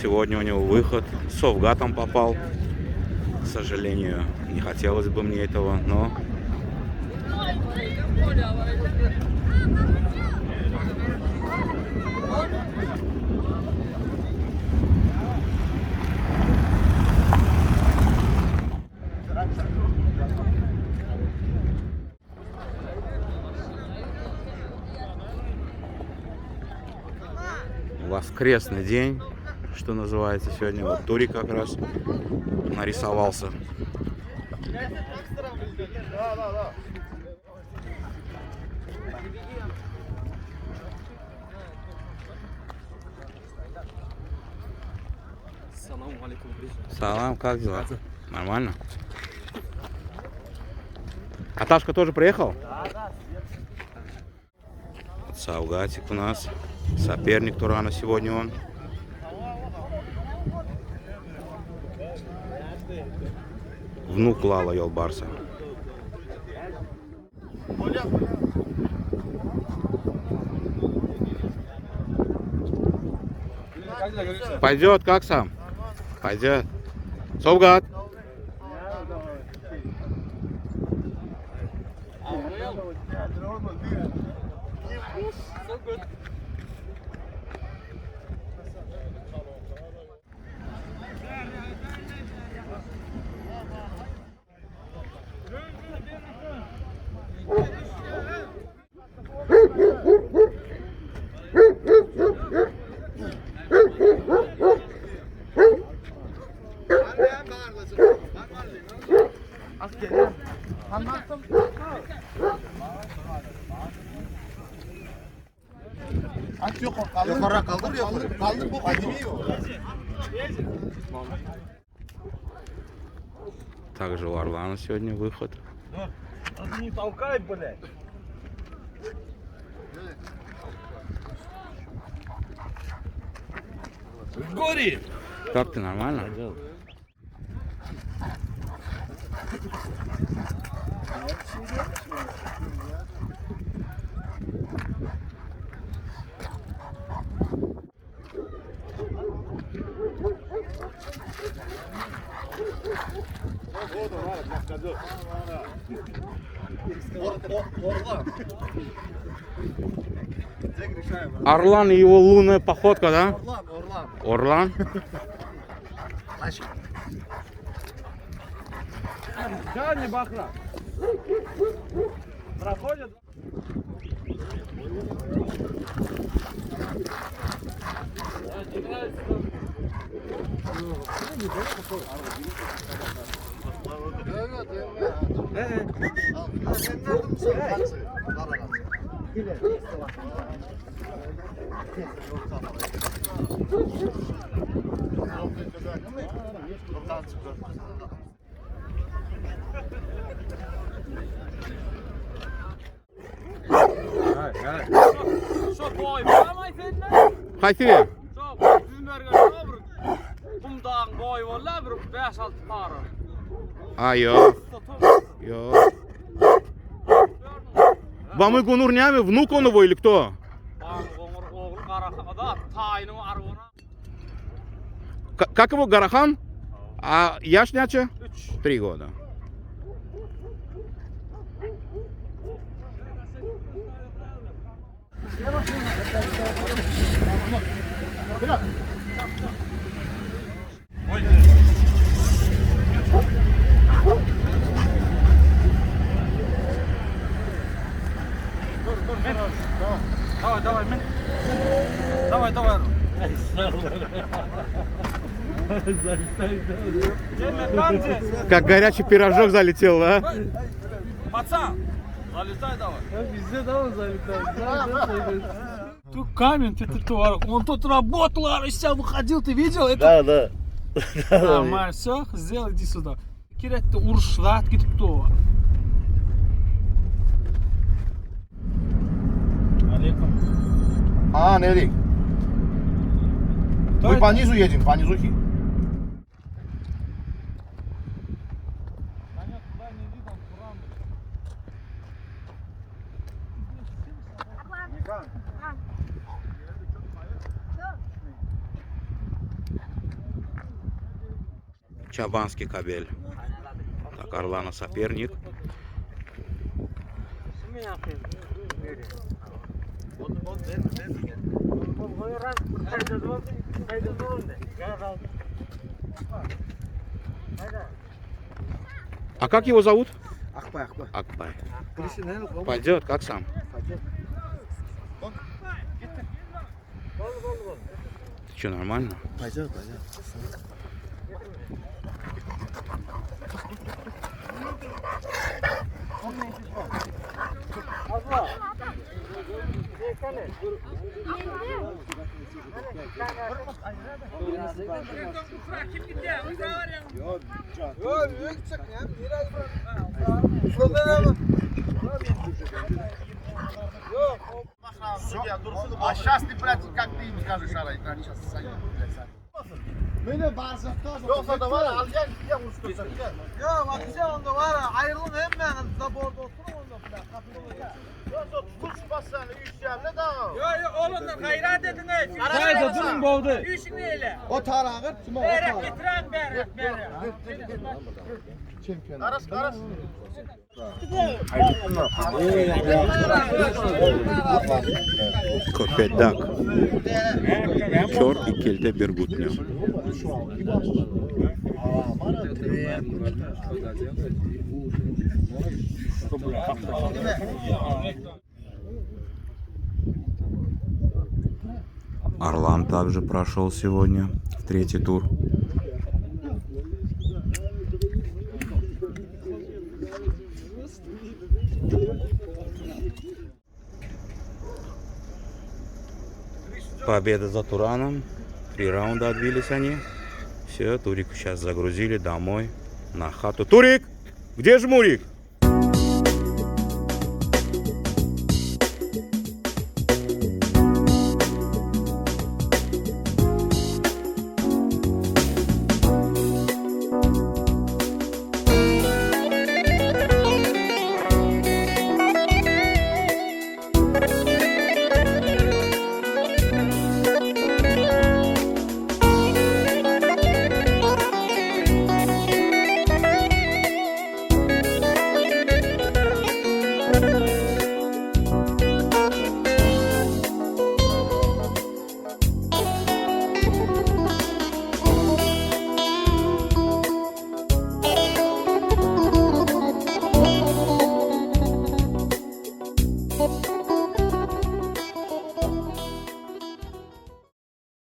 сегодня у него выход. Совгатом попал. К сожалению, не хотелось бы мне этого, но... Воскресный день, что называется, сегодня. Вот Турик как раз нарисовался. Салам, как дела? Нормально? Аташка тоже приехал? Да. Саугатик у нас. Соперник Турана сегодня он. Внук Лала Йолбарса. Пойдет, как сам? Пойдет. Совгат. Yukarı kaldır yukarı. Kaldır bu acımıyor. Также у Орлана сегодня выход. Не толкай, блядь. Гори! Как ты, нормально? Орлан и его лунная походка, да? Орлан. Да, не бахра. Проходит. Haydi. Yok. Yok. Бамы Гунур нями, внук он его или кто? Как его, Гарахан? А Яшняча? 3 года. Давай, Мин. Давай. Как горячий пирожок залетел, да? Пацан, залетай давай. Везде давай залетай. Тут камень, он тут работал, а из себя выходил, ты видел это? Да. Нормально, все, сделай, иди сюда. Киретті ұрышылат кетіпті. Алейкум. Нелли. Мы по низу едем, по низухе. Чабанский кабель. Так, Орлана соперник. А как его зовут? Акбай. Акбай. Пойдет, как сам? Ты что, нормально? Пойдет. А сейчас ты, блядь, как ты им скажешь, Арай, сейчас Beni bağırsakta yoksa da var ya, al gel ya uçtursa gel. Ya bak sen onda var ya ayrılın hemen da bordo oturun onda falan kapıda olacak. Yoksa tutuş bassanı iş yerine de al. Yo oğlum gayret edin. Haydi durun boldu. Düşün öyle. O tarağı kime o Berek tarağı. getiren berek. Karas. Köpedek. Kör ikilde bir gutluyor. Орлан также прошел сегодня в третий тур. Победа за Тураном. 3 раунда отбились они. Все, Турик сейчас загрузили домой на хату. Турик! Где жмурик?